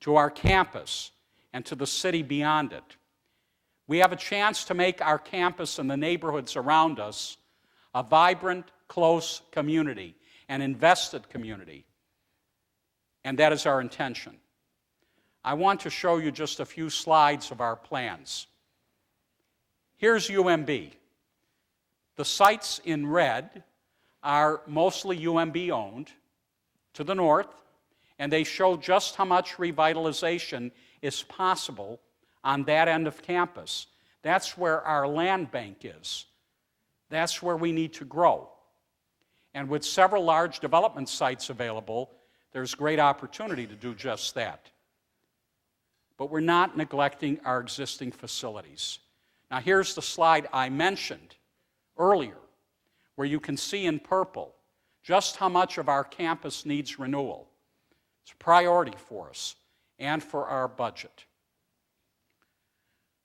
to our campus, and to the city beyond it. We have a chance to make our campus and the neighborhoods around us a vibrant, close community, an invested community. And that is our intention. I want to show you just a few slides of our plans. Here's UMB. The sites in red are mostly UMB owned to the north, and they show just how much revitalization is possible on that end of campus. That's where our land bank is. That's where we need to grow. And with several large development sites available, there's great opportunity to do just that. But we're not neglecting our existing facilities. Now here's the slide I mentioned earlier, where you can see in purple just how much of our campus needs renewal. It's a priority for us and for our budget.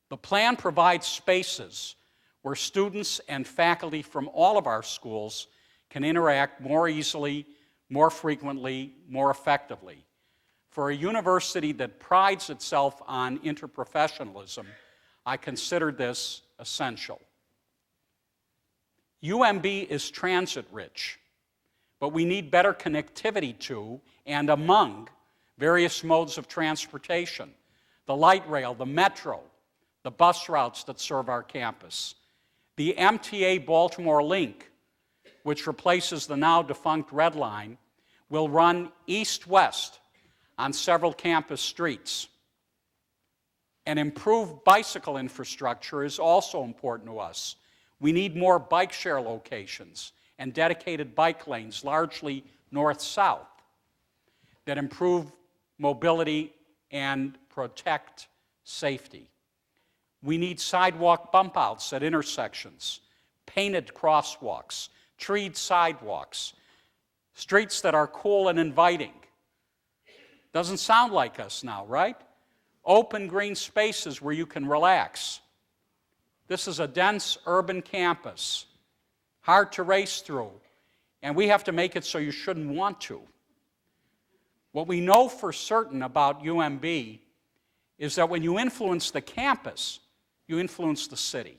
The plan provides spaces where students and faculty from all of our schools can interact more easily, more frequently, more effectively. For a university that prides itself on interprofessionalism, I consider this essential. UMB is transit-rich, but we need better connectivity to and among various modes of transportation, the light rail, the metro, the bus routes that serve our campus. The MTA Baltimore Link, which replaces the now defunct Red Line, will run east-west on several campus streets. And improved bicycle infrastructure is also important to us. We need more bike share locations and dedicated bike lanes, largely north-south, that improve mobility and protect safety. We need sidewalk bump outs at intersections, painted crosswalks, treed sidewalks, streets that are cool and inviting. Doesn't sound like us now, right? Open green spaces where you can relax. This is a dense urban campus, hard to race through, and we have to make it so you shouldn't want to. What we know for certain about UMB is that when you influence the campus, you influence the city.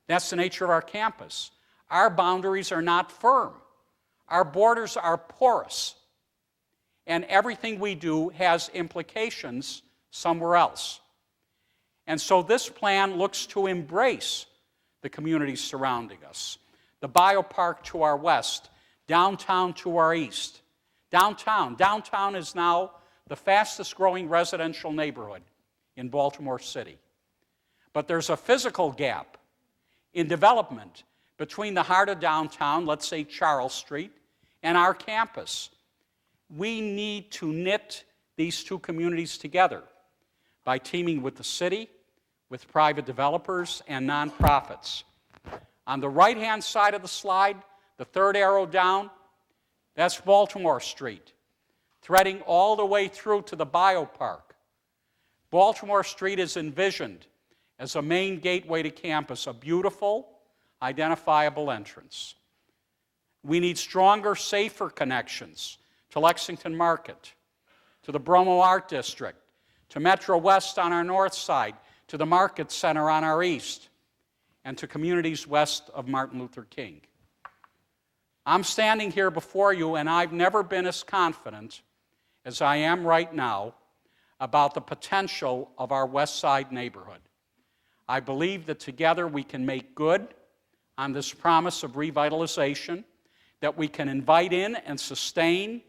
That's the nature of our campus. Our boundaries are not firm. Our borders are porous, and everything we do has implications somewhere else. And so this plan looks to embrace the communities surrounding us. The biopark to our west, downtown to our east. Downtown is now the fastest growing residential neighborhood in Baltimore City. But there's a physical gap in development between the heart of downtown, let's say Charles Street, and our campus. We need to knit these two communities together by teaming with the city, with private developers, and nonprofits. On the right-hand side of the slide, the third arrow down, that's Baltimore Street, threading all the way through to the biopark. Baltimore Street is envisioned as a main gateway to campus, a beautiful, identifiable entrance. We need stronger, safer connections to Lexington Market, to the Bromo Art District, to Metro West on our north side, to the Market Center on our east, and to communities west of Martin Luther King. I'm standing here before you, and I've never been as confident as I am right now about the potential of our West Side neighborhood. I believe that together we can make good on this promise of revitalization, that we can invite in and sustain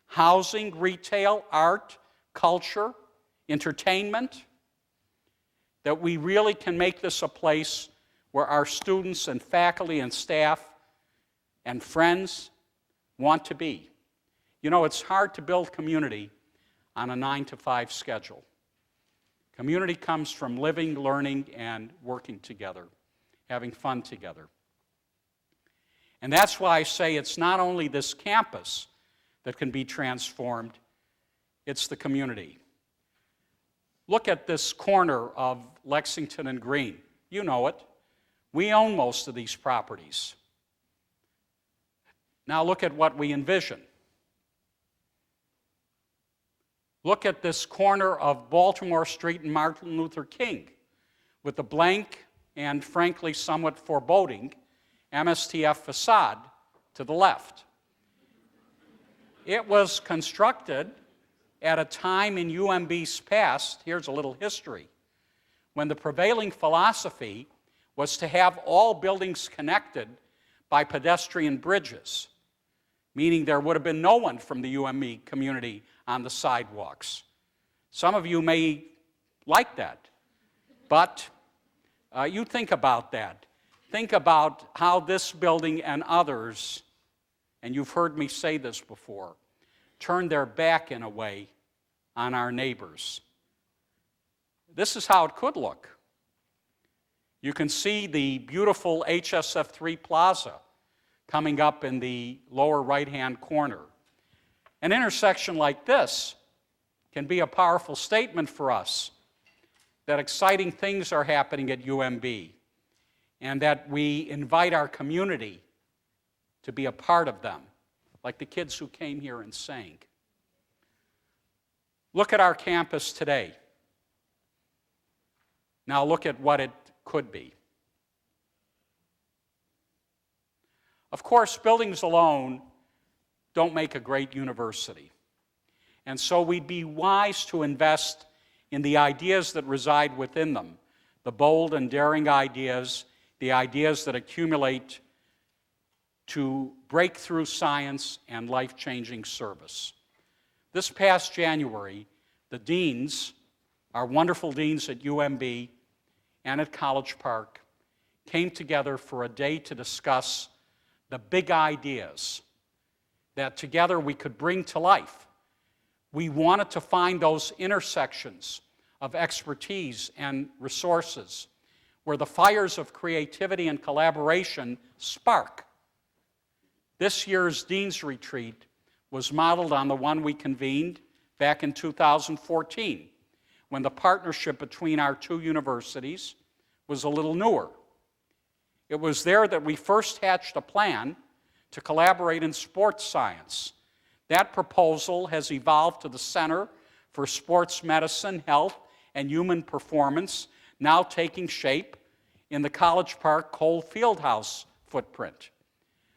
housing, retail, art, culture, entertainment, that we really can make this a place where our students and faculty and staff and friends want to be. You know, it's hard to build community on a 9-to-5 schedule. Community comes from living, learning, and working together, having fun together. And that's why I say it's not only this campus that can be transformed, it's the community. Look at this corner of Lexington and Green. You know it. We own most of these properties. Now look at what we envision. Look at this corner of Baltimore Street and Martin Luther King with the blank and frankly somewhat foreboding MSTF facade to the left. It was constructed at a time in UMB's past, here's a little history, when the prevailing philosophy was to have all buildings connected by pedestrian bridges, meaning there would have been no one from the UMB community on the sidewalks. Some of you may like that, but you think about that. Think about how this building and others, and you've heard me say this before, turn their back in a way on our neighbors. This is how it could look. You can see the beautiful HSF3 Plaza coming up in the lower right-hand corner. An intersection like this can be a powerful statement for us that exciting things are happening at UMB and that we invite our community to be a part of them, like the kids who came here and sang. Look at our campus today. Now look at what it could be. Of course, buildings alone don't make a great university. And so we'd be wise to invest in the ideas that reside within them, the bold and daring ideas, the ideas that accumulate to breakthrough science and life-changing service. This past January, the deans, our wonderful deans at UMB and at College Park, came together for a day to discuss the big ideas that together we could bring to life. We wanted to find those intersections of expertise and resources where the fires of creativity and collaboration spark. This year's Dean's Retreat was modeled on the one we convened back in 2014, when the partnership between our two universities was a little newer. It was there that we first hatched a plan to collaborate in sports science. That proposal has evolved to the Center for Sports Medicine, Health, and Human Performance, now taking shape in the College Park Cole Fieldhouse footprint.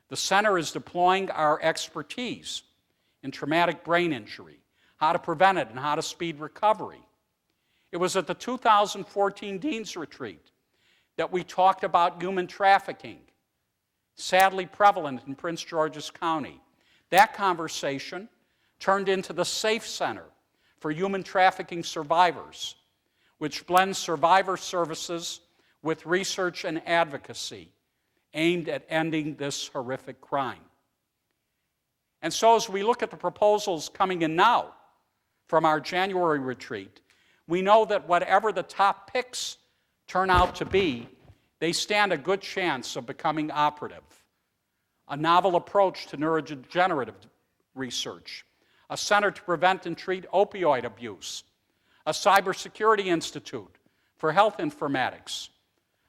The center is deploying our expertise in traumatic brain injury, how to prevent it, and how to speed recovery. It was at the 2014 Dean's Retreat that we talked about human trafficking, sadly prevalent in Prince George's County. That conversation turned into the SAFE Center for Human Trafficking Survivors, which blends survivor services with research and advocacy aimed at ending this horrific crime. And so as we look at the proposals coming in now from our January retreat, we know that whatever the top picks turn out to be, they stand a good chance of becoming operative. A novel approach to neurodegenerative research, a center to prevent and treat opioid abuse, a cybersecurity institute for health informatics,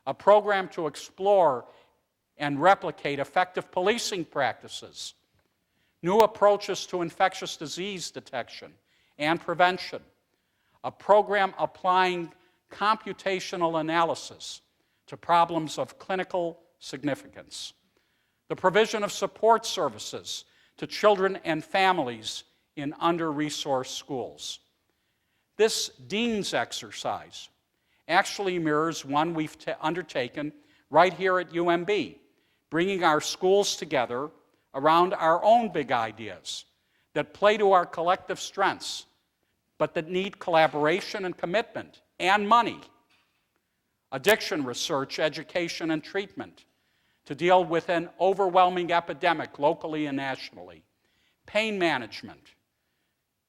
a program to explore and replicate effective policing practices, new approaches to infectious disease detection and prevention, a program applying computational analysis to problems of clinical significance, the provision of support services to children and families in under-resourced schools. This Dean's exercise actually mirrors one we've undertaken right here at UMB, bringing our schools together around our own big ideas that play to our collective strengths, but that need collaboration and commitment and money. Addiction research, education, and treatment to deal with an overwhelming epidemic locally and nationally. Pain management,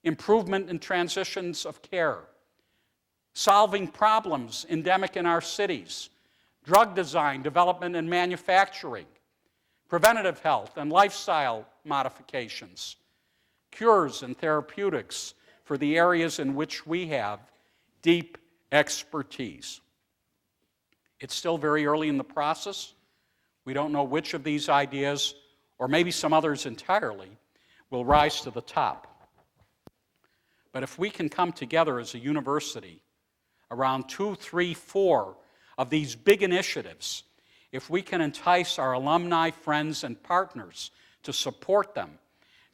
improvement in transitions of care, solving problems endemic in our cities, drug design, development, and manufacturing, preventative health and lifestyle modifications, cures and therapeutics for the areas in which we have deep expertise. It's still very early in the process. We don't know which of these ideas, or maybe some others entirely, will rise to the top. But if we can come together as a university around 2, 3, 4 of these big initiatives, if we can entice our alumni, friends, and partners to support them,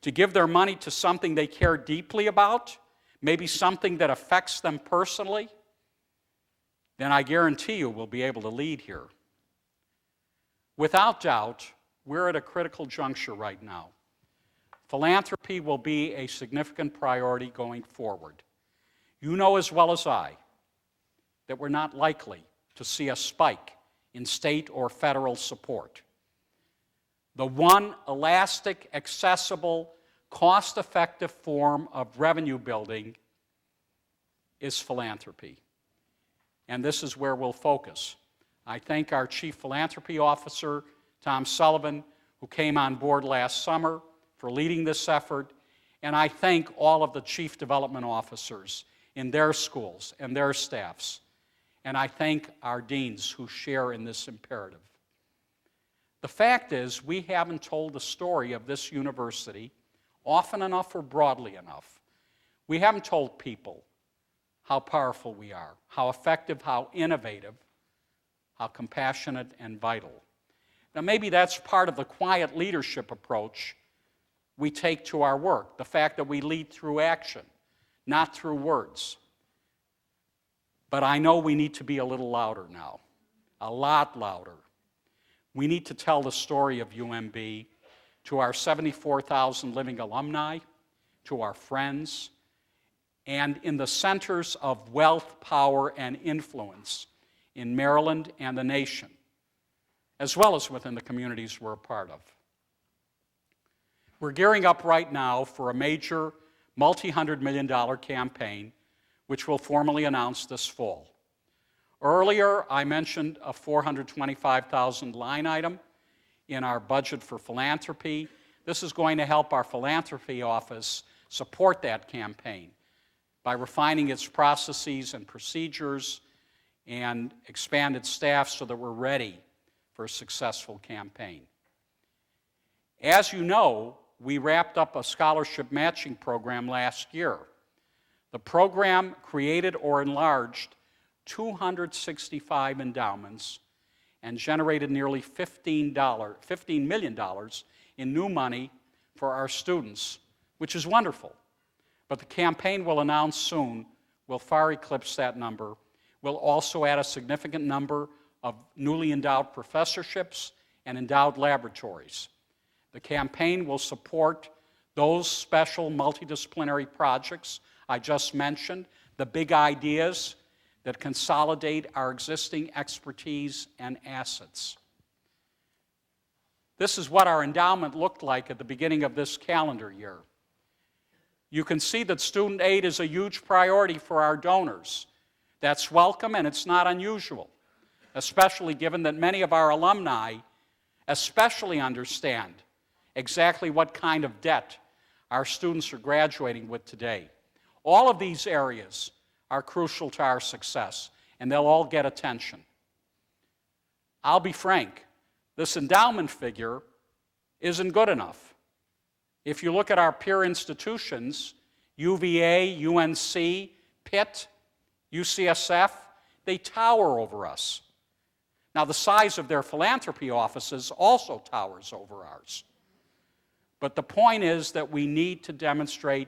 to give their money to something they care deeply about, maybe something that affects them personally, then I guarantee you we'll be able to lead here. Without doubt, we're at a critical juncture right now. Philanthropy will be a significant priority going forward. You know as well as I that we're not likely to see a spike in state or federal support. The one elastic, accessible, cost-effective form of revenue building is philanthropy. And this is where we'll focus. I thank our Chief Philanthropy Officer, Tom Sullivan, who came on board last summer for leading this effort, and I thank all of the Chief Development Officers in their schools and their staffs, and I thank our deans who share in this imperative. The fact is, we haven't told the story of this university often enough or broadly enough. We haven't told people how powerful we are, how effective, how innovative, how compassionate and vital. Now maybe that's part of the quiet leadership approach we take to our work, the fact that we lead through action, not through words. But I know we need to be a little louder now, a lot louder. We need to tell the story of UMB to our 74,000 living alumni, to our friends, and in the centers of wealth, power, and influence in Maryland and the nation, as well as within the communities we're a part of. We're gearing up right now for a major multi-$100 million campaign, which we'll formally announce this fall. Earlier, I mentioned a $425,000 line item in our budget for philanthropy. This is going to help our philanthropy office support that campaign by refining its processes and procedures and expanded staff so that we're ready for a successful campaign. As you know, we wrapped up a scholarship matching program last year. The program created or enlarged 265 endowments and generated nearly $15 million in new money for our students, which is wonderful. But the campaign we'll announce soon will far eclipse that number. We'll also add a significant number of newly endowed professorships and endowed laboratories. The campaign will support those special multidisciplinary projects I just mentioned, the big ideas that consolidate our existing expertise and assets. This is what our endowment looked like at the beginning of this calendar year. You can see that student aid is a huge priority for our donors. That's welcome and it's not unusual, especially given that many of our alumni especially understand exactly what kind of debt our students are graduating with today. All of these areas are crucial to our success, and they'll all get attention. I'll be frank, this endowment figure isn't good enough. If you look at our peer institutions, UVA, UNC, Pitt, UCSF, they tower over us. Now, the size of their philanthropy offices also towers over ours. But the point is that we need to demonstrate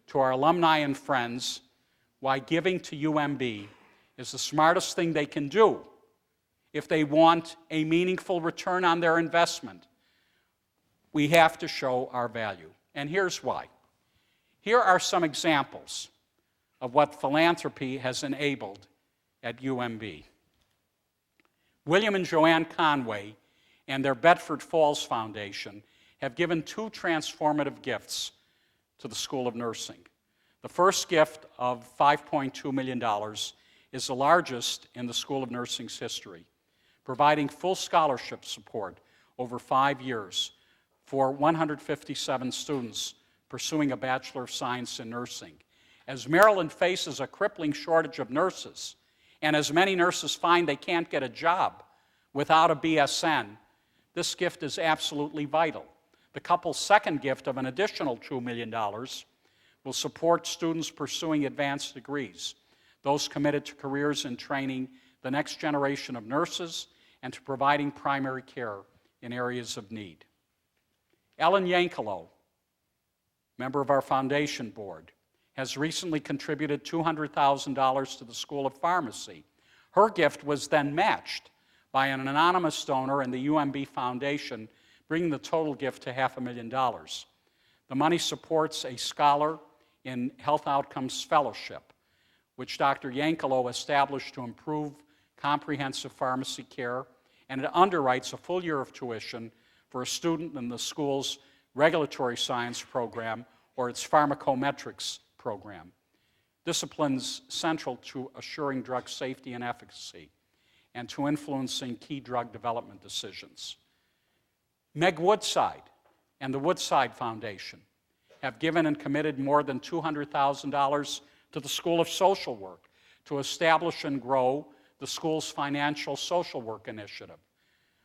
to our alumni and friends why giving to UMB is the smartest thing they can do if they want a meaningful return on their investment. We have to show our value. And here's why. Here are some examples of what philanthropy has enabled at UMB. William and Joanne Conway and their Bedford Falls Foundation have given two transformative gifts to the School of Nursing. The first gift of $5.2 million is the largest in the School of Nursing's history, providing full scholarship support over 5 years for 157 students pursuing a Bachelor of Science in Nursing. As Maryland faces a crippling shortage of nurses, and as many nurses find they can't get a job without a BSN, this gift is absolutely vital. The couple's second gift of an additional $2 million will support students pursuing advanced degrees, those committed to careers in training the next generation of nurses and to providing primary care in areas of need. Ellen Yankelo, member of our foundation board, has recently contributed $200,000 to the School of Pharmacy. Her gift was then matched by an anonymous donor in the UMB Foundation, bringing the total gift to $500,000. The money supports a Scholar in Health Outcomes Fellowship, which Dr. Yankelo established to improve comprehensive pharmacy care, and it underwrites a full year of tuition for a student in the school's regulatory science program or its pharmacometrics program, disciplines central to assuring drug safety and efficacy and to influencing key drug development decisions. Meg Woodside and the Woodside Foundation have given and committed more than $200,000 to the School of Social Work to establish and grow the school's financial social work initiative,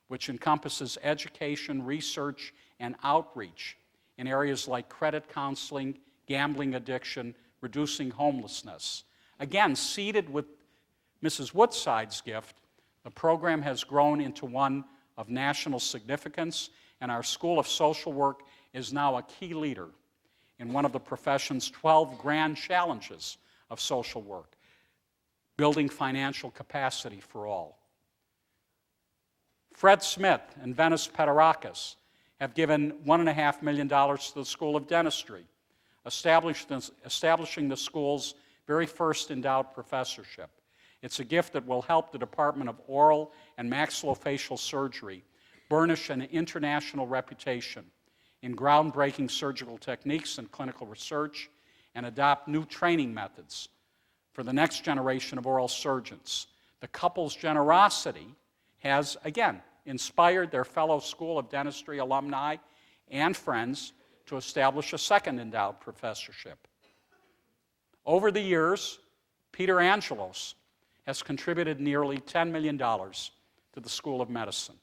which encompasses education, research, and outreach in areas like credit counseling, gambling addiction, reducing homelessness. Again, seeded with Mrs. Woodside's gift, the program has grown into one of national significance, and our School of Social Work is now a key leader in one of the profession's 12 grand challenges of social work, building financial capacity for all. Fred Smith and Venice Petarakis have given $1.5 million to the School of Dentistry, establishing the school's very first endowed professorship. It's a gift that will help the Department of Oral and Maxillofacial Surgery burnish an international reputation in groundbreaking surgical techniques and clinical research and adopt new training methods for the next generation of oral surgeons. The couple's generosity has, again, inspired their fellow School of Dentistry alumni and friends to establish a second endowed professorship. Over the years, Peter Angelos has contributed nearly $10 million to the School of Medicine.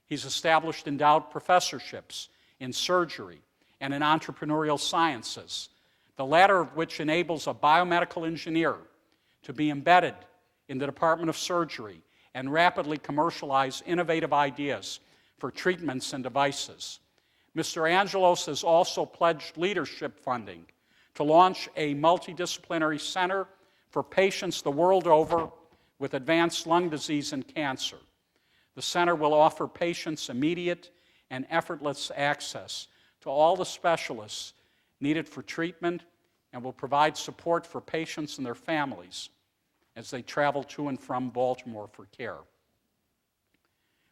He's established endowed professorships in surgery and in entrepreneurial sciences, the latter of which enables a biomedical engineer to be embedded in the Department of Surgery and rapidly commercialize innovative ideas for treatments and devices. Mr. Angelos has also pledged leadership funding to launch a multidisciplinary center for patients the world over with advanced lung disease and cancer. The center will offer patients immediate and effortless access to all the specialists needed for treatment and will provide support for patients and their families as they travel to and from Baltimore for care.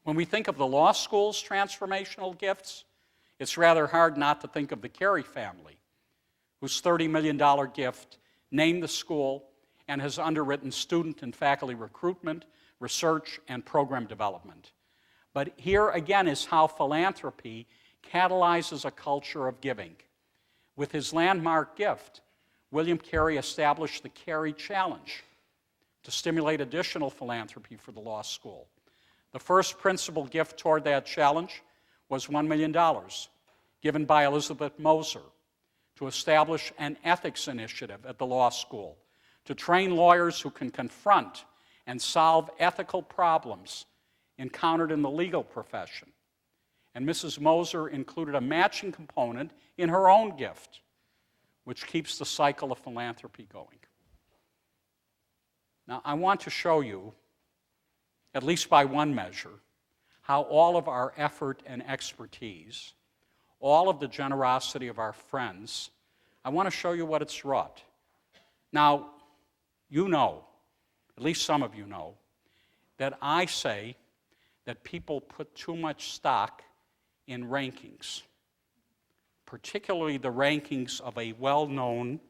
When we think of the law school's transformational gifts, it's rather hard not to think of the Carey family, whose $30 million gift named the school and has underwritten student and faculty recruitment, research, and program development. But here again is how philanthropy catalyzes a culture of giving. With his landmark gift, William Carey established the Carey Challenge to stimulate additional philanthropy for the law school. The first principal gift toward that challenge was $1 million, given by Elizabeth Moser to establish an ethics initiative at the law school to train lawyers who can confront and solve ethical problems encountered in the legal profession. And Mrs. Moser included a matching component in her own gift, which keeps the cycle of philanthropy going. Now, I want to show you, at least by one measure, how all of our effort and expertise, all of the generosity of our friends, I want to show you what it's wrought. Now, you know, at least some of you know, that I say that people put too much stock in rankings, particularly the rankings of a well-known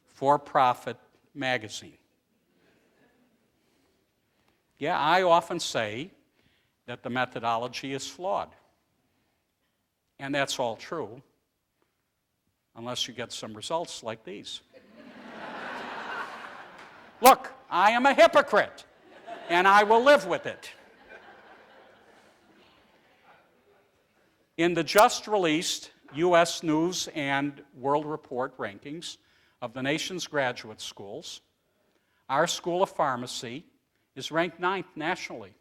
for-profit magazine. Yeah, I often say that the methodology is flawed. And that's all true, unless you get some results like these. Look, I am a hypocrite, and I will live with it. In the just released U.S. News and World Report rankings of the nation's graduate schools, our School of Pharmacy is ranked 9th nationally.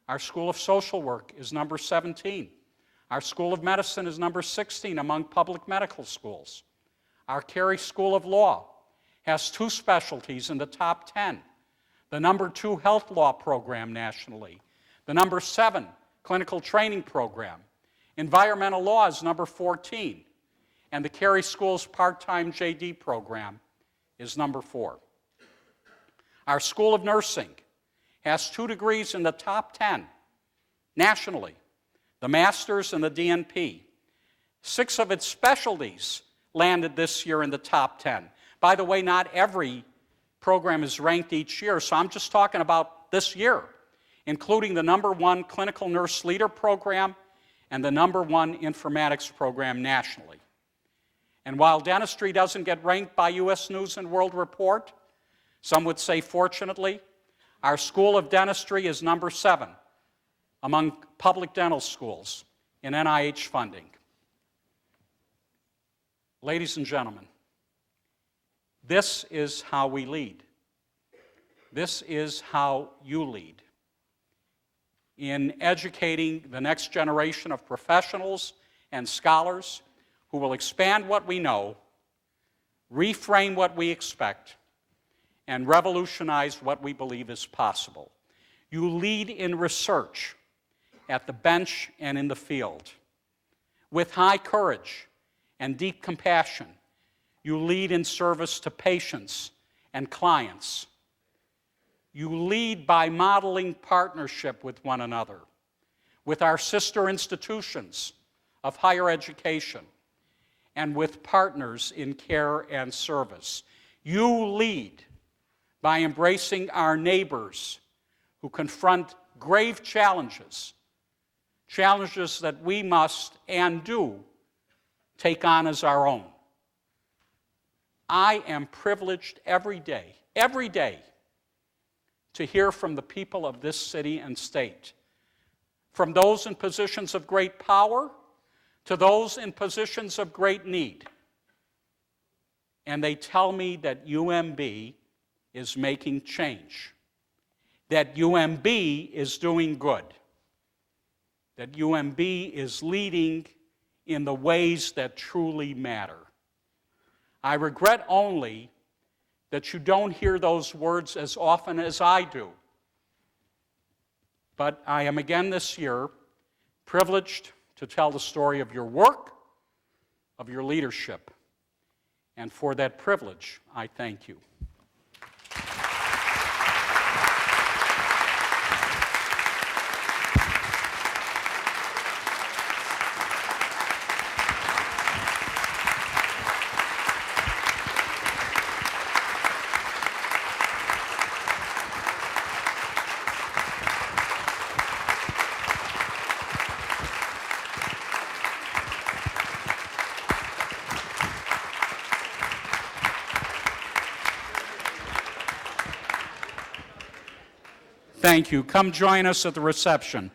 Our School of Social Work is number 17. Our School of Medicine is number 16 among public medical schools. Our Carey School of Law has 2 specialties in the top 10. The number 2 health law program nationally. The number 7 clinical training program. Environmental law is number 14. And the Carey School's part-time JD program is number 4. Our School of Nursing has 2 degrees in the top 10 nationally, the master's and the DNP. 6 of its specialties landed this year in the top 10. By the way, not every program is ranked each year, so I'm just talking about this year, including the number 1 clinical nurse leader program and the number 1 informatics program nationally. And while dentistry doesn't get ranked by U.S. News and World Report, some would say fortunately, our School of Dentistry is number 7 among public dental schools in NIH funding. Ladies and gentlemen, this is how we lead. This is how you lead in educating the next generation of professionals and scholars who will expand what we know, reframe what we expect, and revolutionize what we believe is possible. You lead in research at the bench and in the field. With high courage and deep compassion, you lead in service to patients and clients. You lead by modeling partnership with one another, with our sister institutions of higher education, and with partners in care and service. You lead by embracing our neighbors who confront grave challenges, challenges that we must and do take on as our own. I am privileged every day, to hear from the people of this city and state, from those in positions of great power to those in positions of great need. And they tell me that UMB is making change. that UMB is doing good, that UMB is leading in the ways that truly matter. I regret only that you don't hear those words as often as I do. But I am again this year privileged to tell the story of your work, of your leadership. And for that privilege, I thank you. Thank you. Come join us at the reception.